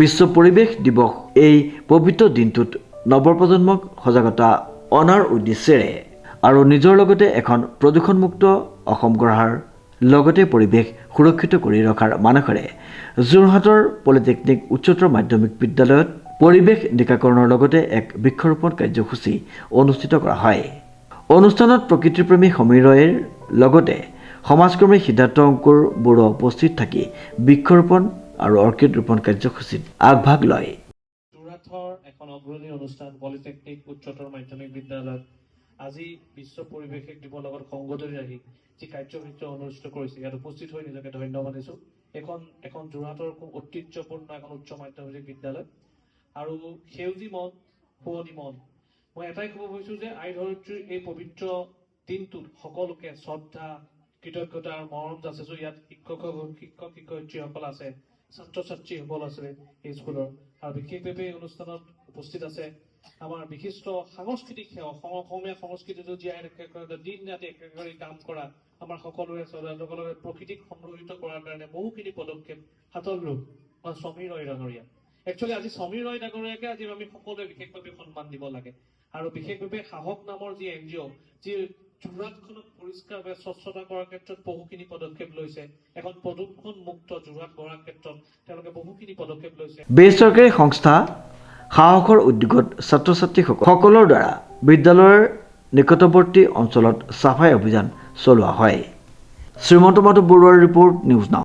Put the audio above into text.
বিশ্ব পৰিৱেশ দিৱস এই পবিত্ৰ দিনটোত নৱপ্ৰজন্মক সজাগতা অনাৰ উদ্দেশ্যেৰে আৰু নিজৰ লগতে এখন প্ৰদূষণমুক্ত অসম গঢ়াৰ লগতে পৰিৱেশ সুৰক্ষিত কৰি ৰখাৰ মানসেৰে যোৰহাটৰ পলিটেকনিক উচ্চতৰ মাধ্যমিক বিদ্যালয়ত পৰিৱেশ নিকাকৰণৰ লগতে এক বৃক্ষৰোপণ কাৰ্যসূচী অনুষ্ঠিত কৰা হয়। অনুষ্ঠানত প্ৰকৃতিপ্ৰেমী সমীৰ ৰয়ৰ লগতে সমাজকৰ্মী সিদ্ধাৰ্থ অংকুৰ বৰুৱা উপস্থিত থাকি বৃক্ষৰোপণ আৰু অৰ্কিড ৰোপণ কাৰ্যসূচীত আগভাগ লয়। যোৰহাটৰ এখন অগ্ৰণী অনুষ্ঠান পলিটেকনিক উচ্চতৰ মাধ্যমিক বিদ্যালয়ত আজি বিশ্ব পৰিৱেশ দিৱসৰ লগত সংগতি ৰাখি যি কাৰ্যসূচী অনুষ্ঠিত কৰিছে ইয়াত উপস্থিত হৈ নিজকে ধন্য মানিছোঁ। এখন যোৰহাটৰ খুব ঐতিহ্যপূৰ্ণ এখন উচ্চ মাধ্যমিক বিদ্যালয় আৰু সেউজী মন শুৱনি মন। মই এটাই ক'ব খুজিছোঁ যে আই ধৰিত্ৰীৰ এই পবিত্ৰ দিনটোত সকলোকে শ্ৰদ্ধা কৃতজ্ঞতা আৰু মৰম যাচিছোঁ। ইয়াত শিক্ষক শিক্ষয়িত্ৰীসকল আছে, ছাত্ৰ ছাত্ৰীসকল আছে এই স্কুলৰ, আৰু বিশেষভাৱে এই অনুষ্ঠানত উপস্থিত আছে আমাৰ বিশিষ্ট সাংস্কৃতিক সেৱক, অসমীয়া সংস্কৃতিটো জীয়াই ৰাখিবলৈ দিন ৰাতি একেবাৰে কাম কৰা আমাৰ সকলোৰে শ্ৰদ্ধাসকলে প্ৰকৃতিক সংৰক্ষিত কৰাৰ কাৰণে বহুখিনি পদক্ষেপ হাতত লৈ সমীৰ ৰয় ডাঙৰীয়া। একচুৱেলি আজি সমীৰ ৰয় ডাঙৰীয়াকে আজি আমি সকলোৱে বিশেষভাৱে সন্মান দিব লাগে আৰু বিশেষভাৱে সাহস নামৰ যি NGO যি যোৰহাটখনক পৰিষ্কাৰভাৱে স্বচ্ছতা কৰাৰ ক্ষেত্ৰত বহুখিনি পদক্ষেপ লৈছে, এখন প্ৰদূষণ মুক্ত যোৰহাট গঢ়াৰ ক্ষেত্ৰত তেওঁলোকে বহুখিনি পদক্ষেপ লৈছে। বেচৰকাৰী সংস্থা সাহসৰ উদ্যোগত ছাত্ৰ ছাত্ৰীসকলৰ দ্বাৰা বিদ্যালয়ৰ নিকটৱৰ্তী অঞ্চলত চাফাই অভিযান চলোৱা হয়। শ্ৰীমন্ত মাধৱ বৰুৱাৰ ৰিপৰ্ট, নিউজ নাও।